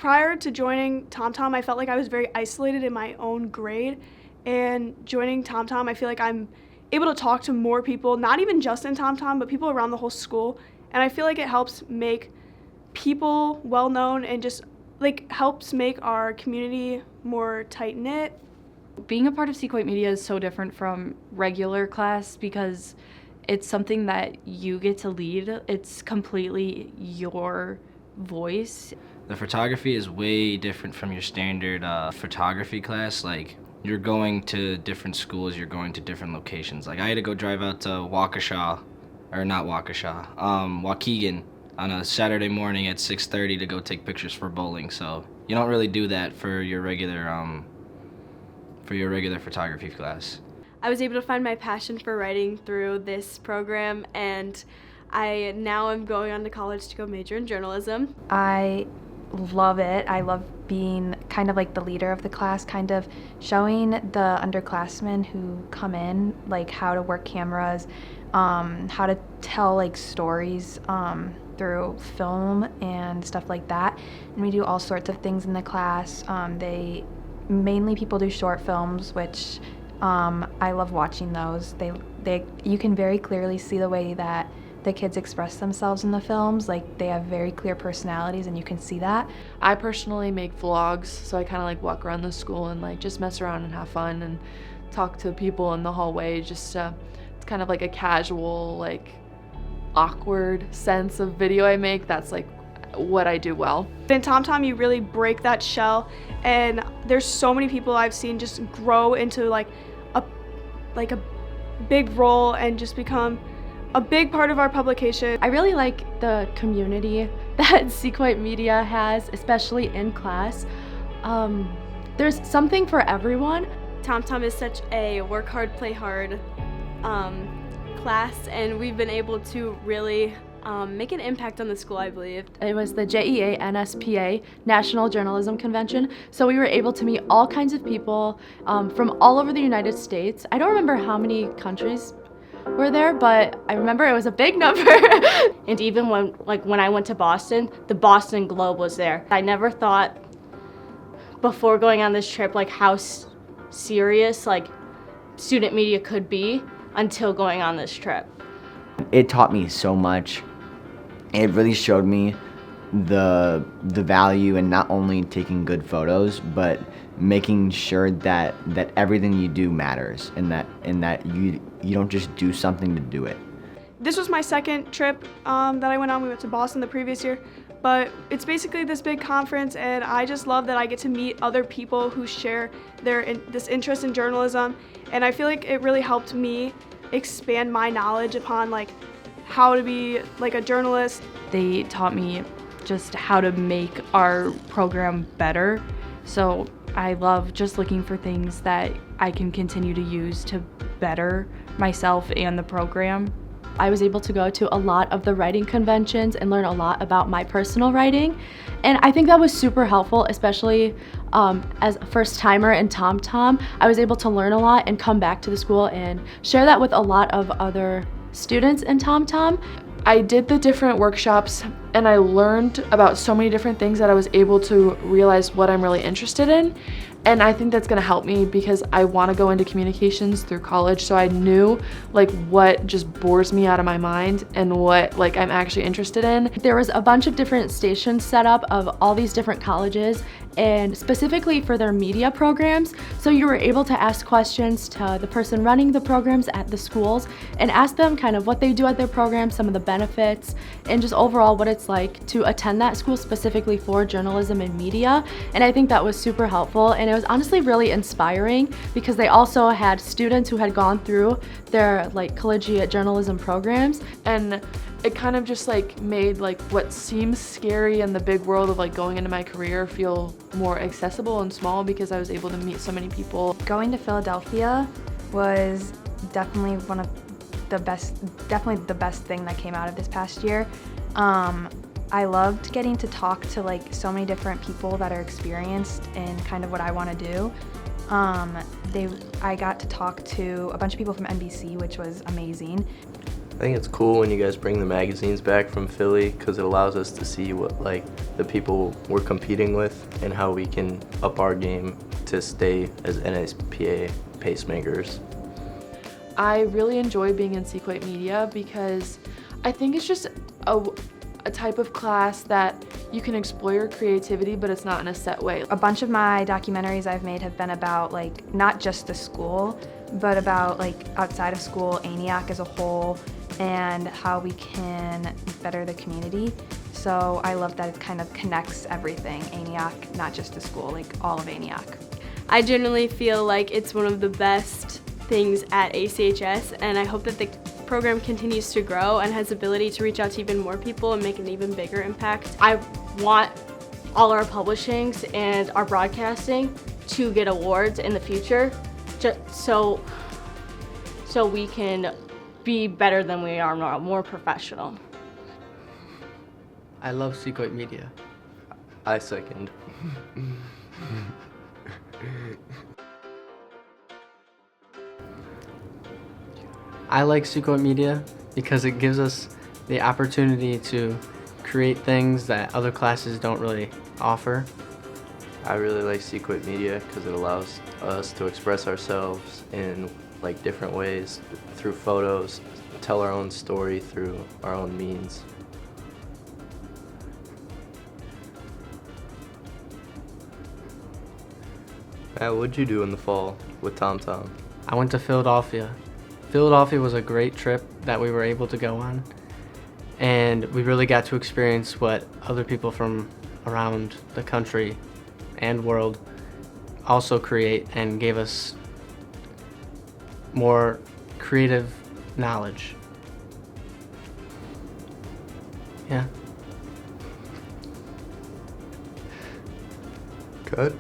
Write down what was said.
Prior to joining TomTom, I felt like I was very isolated in my own grade, and joining TomTom, I feel like I'm able to talk to more people, not even just in TomTom, but people around the whole school, and I feel like it helps make people well known and just like helps make our community more tight-knit. Being a part of Sequoit Media is so different from regular class because it's something that you get to lead. It's completely your voice. The photography is way different from your standard photography class. Like, you're going to different schools, you're going to different locations. Like, I had to go drive out to Waukegan on a Saturday morning at 6:30 to go take pictures for bowling. So you don't really do that for your regular photography class. I was able to find my passion for writing through this program, and I now am going on to college to go major in journalism. I love it. I love being kind of like the leader of the class, kind of showing the underclassmen who come in like how to work cameras, how to tell like stories through film and stuff like that. And we do all sorts of things in the class. Mainly people do short films, which I love watching those. You can very clearly see the way that the kids express themselves in the films. Like, they have very clear personalities, and you can see that. I personally make vlogs, so I kind of like walk around the school and like just mess around and have fun and talk to people in the hallway. It's kind of like a casual, like awkward sense of video I make. That's like what I do well. In TomTom, you really break that shell, and there's so many people I've seen just grow into like a big role and just become a big part of our publication. I really like the community that Sequoit Media has, especially in class. There's something for everyone. TomTom is such a work hard, play hard class, and we've been able to really make an impact on the school, I believe. It was the JEA NSPA National Journalism Convention, so we were able to meet all kinds of people from all over the United States. I don't remember how many countries were there, but I remember it was a big number. And even when I went to Boston, the Boston Globe was there. I never thought before going on this trip like how serious like student media could be until going on this trip. It taught me so much. It really showed me the value in not only taking good photos, but making sure that everything you do matters, and that you don't just do something to do it. This was my second trip that I went on. We went to Boston the previous year, but it's basically this big conference, and I just love that I get to meet other people who share this interest in journalism, and I feel like it really helped me expand my knowledge upon like how to be like a journalist. They taught me just how to make our program better. So I love just looking for things that I can continue to use to better myself and the program. I was able to go to a lot of the writing conventions and learn a lot about my personal writing. And I think that was super helpful, especially as a first timer in TomTom. I was able to learn a lot and come back to the school and share that with a lot of other students in TomTom. I did the different workshops and I learned about so many different things that I was able to realize what I'm really interested in. And I think that's gonna help me because I wanna go into communications through college, so I knew like what just bores me out of my mind and what like I'm actually interested in. There was a bunch of different stations set up of all these different colleges, and specifically for their media programs. So you were able to ask questions to the person running the programs at the schools and ask them kind of what they do at their program, some of the benefits, and just overall what it's like to attend that school specifically for journalism and media. And I think that was super helpful, and it was honestly really inspiring because they also had students who had gone through their like collegiate journalism programs, and it kind of just like made like what seems scary in the big world of like going into my career feel more accessible and small because I was able to meet so many people. Going to Philadelphia was definitely the best thing that came out of this past year. I loved getting to talk to like so many different people that are experienced in kind of what I want to do. I got to talk to a bunch of people from NBC, which was amazing. think it's cool when you guys bring the magazines back from Philly because it allows us to see what the people we're competing with and how we can up our game to stay as NSPA pacemakers. I really enjoy being in Sequoit Media because I think it's just a type of class that you can explore your creativity, but it's not in a set way. A bunch of my documentaries I've made have been about not just the school, but about outside of school, Antioch as a whole, and how we can better the community. So I love that it kind of connects everything, Antioch, not just the school, all of Antioch. I generally feel like it's one of the best things at ACHS, and I hope that the program continues to grow and has the ability to reach out to even more people and make an even bigger impact. I want all our publishings and our broadcasting to get awards in the future, just so we can be better than we are now, more professional. I love Sequoit Media. I second. I like Sequoit Media because it gives us the opportunity to create things that other classes don't really offer. I really like Sequoit Media because it allows us to express ourselves in different ways through photos, tell our own story through our own means. Matt, what'd you do in the fall with Tom Tom? I went to Philadelphia. Philadelphia was a great trip that we were able to go on, and we really got to experience what other people from around the country and world also create, and gave us more creative knowledge. Yeah. Good.